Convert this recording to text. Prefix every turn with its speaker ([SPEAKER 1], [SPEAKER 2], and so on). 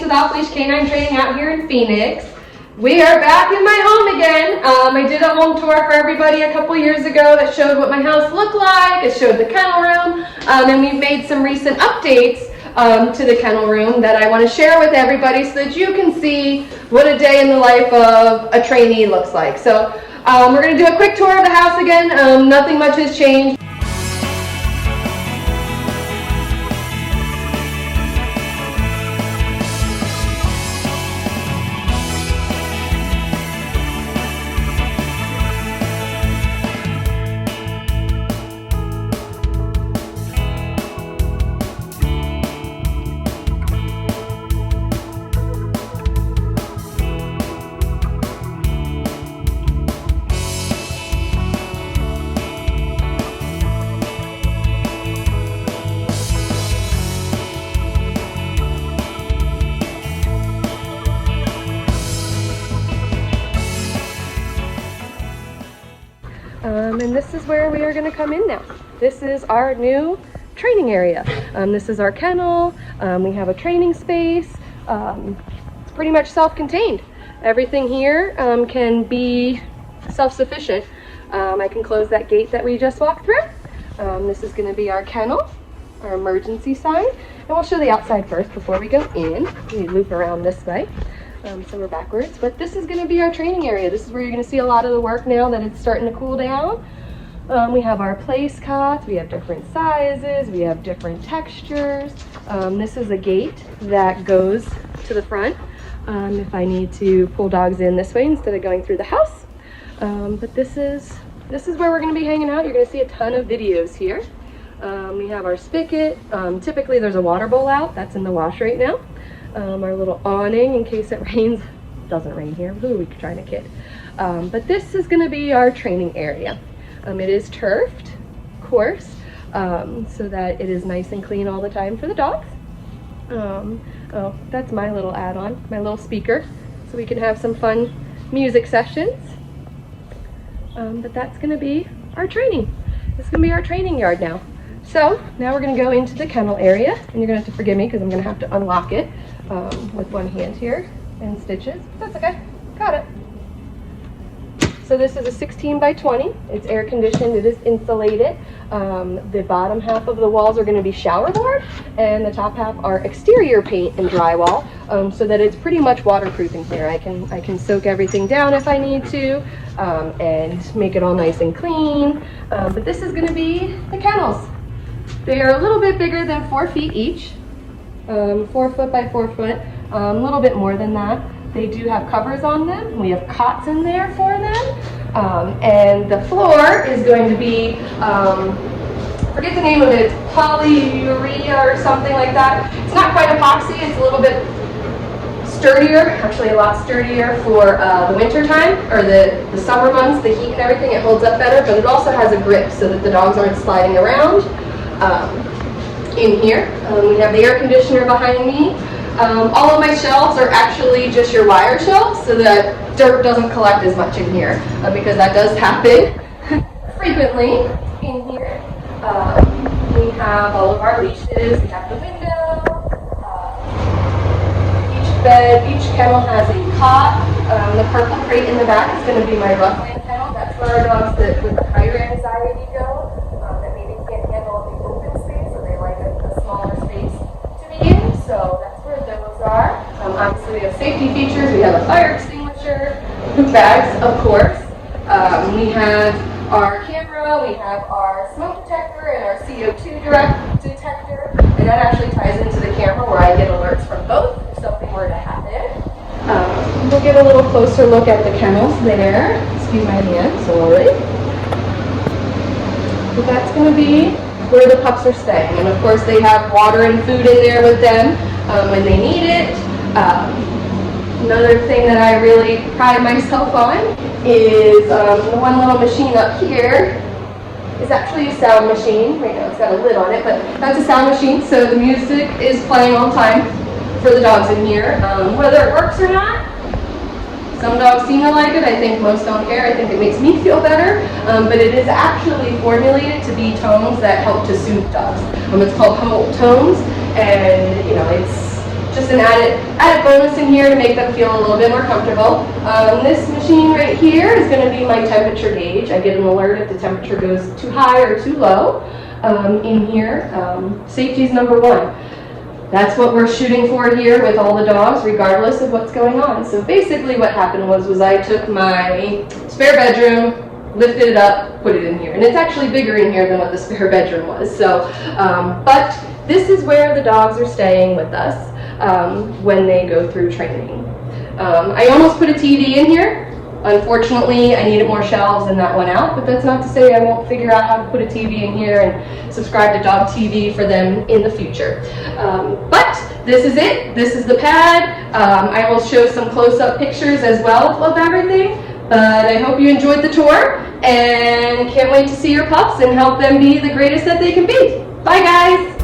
[SPEAKER 1] with Off Leash Canine Training out here in Phoenix. We are back in my home again. I did a home tour for everybody a couple years ago that showed what my house looked like. It showed the kennel room, and we've made some recent updates to the kennel room that I want to share with everybody so that you can see what a day in the life of a trainee looks like. So we're going to do a quick tour of the house again. Nothing much has changed. And this is where we are going to come in now. This is our new training area. This is our kennel. We have a training space. It's pretty much self-contained. Everything here can be self-sufficient. I can close that gate that we just walked through. This is going to be our kennel, our emergency sign. And we'll show the outside first before we go in. We loop around this way. So we're backwards, but this is going to be our training area. This is where you're going to see a lot of the work now that it's starting to cool down. We have our place cots, we have different sizes, we have different textures. This is a gate that goes to the front if I need to pull dogs in this way instead of going through the house. But this is where we're going to be hanging out. You're going to see a ton of videos here. We have our spigot. Typically there's a water bowl out, that's in the wash right now. Our little awning in case it rains. It doesn't rain here. Ooh, we're trying to kid. But this is going to be our training area. It is turfed, of course, so that it is nice and clean all the time for the dogs. Oh, that's my little add-on, my little speaker, so we can have some fun music sessions. But that's going to be our training. This is going to be our training yard now. So now we're going to go into the kennel area, and you're going to have to forgive me because I'm going to have to unlock it with one hand here and stitches. That's okay. Got it. So this is a 16 by 20. It's air conditioned. It is insulated. The bottom half of the walls are going to be shower board, and the top half are exterior paint and drywall, so that it's pretty much waterproof in here. I can soak everything down if I need to, and make it all nice and clean. But this is going to be the kennels. They are a little bit bigger than 4 feet each, 4 foot by 4 foot, a little bit more than that. They do have covers on them. We have cots in there for them. And the floor is going to be, forget the name of it, it's polyurea or something like that. It's not quite epoxy, it's a little bit sturdier, actually a lot sturdier for the winter time or the summer months, the heat and everything. It holds up better, but it also has a grip so that the dogs aren't sliding around. In here, we have the air conditioner behind me. All of my shelves are actually just your wire shelves so that dirt doesn't collect as much in here, because that does happen frequently in here. We have all of our leashes, we have the window, each bed, each kennel has a cot. The purple crate in the back is going to be my Rough kennel. That's where our dogs that with higher anxiety go, that maybe can't handle the open space, so they like a smaller space to be in. So that's where those are. Obviously we have safety features. We have a fire extinguisher, poop bags, of course. We have our camera, we have our smoke detector and our CO2 direct detector. And that actually ties into the camera where I get alerts from both if something were to happen. We'll get a little closer look at the kennels there. Excuse my hand, sorry. But that's going to be where the pups are staying. And of course they have water and food in there with them when they need it. Another thing that I really pride myself on is the one little machine up here is actually a sound machine. Right now it's got a lid on it, but that's a sound machine, so the music is playing all the time for the dogs in here. Whether it works or not, some dogs seem to like it. I think most don't care. I think it makes me feel better, but it is actually formulated to be tones that help to soothe dogs. It's called tones, and it's just an added bonus in here to make them feel a little bit more comfortable. This machine right here is going to be my temperature gauge. I get an alert if the temperature goes too high or too low in here. Safety is number one. That's what we're shooting for here with all the dogs, regardless of what's going on. So basically what happened was I took my spare bedroom, lifted it up, put it in here. And it's actually bigger in here than what the spare bedroom was. So, but this is where the dogs are staying with us when they go through training. I almost put a TV in here. Unfortunately, I needed more shelves and that went out, but that's not to say I won't figure out how to put a TV in here and subscribe to Dog TV for them in the future. But this is it. This is the pad. I will show some close-up pictures as well of everything, but I hope you enjoyed the tour and can't wait to see your pups and help them be the greatest that they can be. Bye, guys.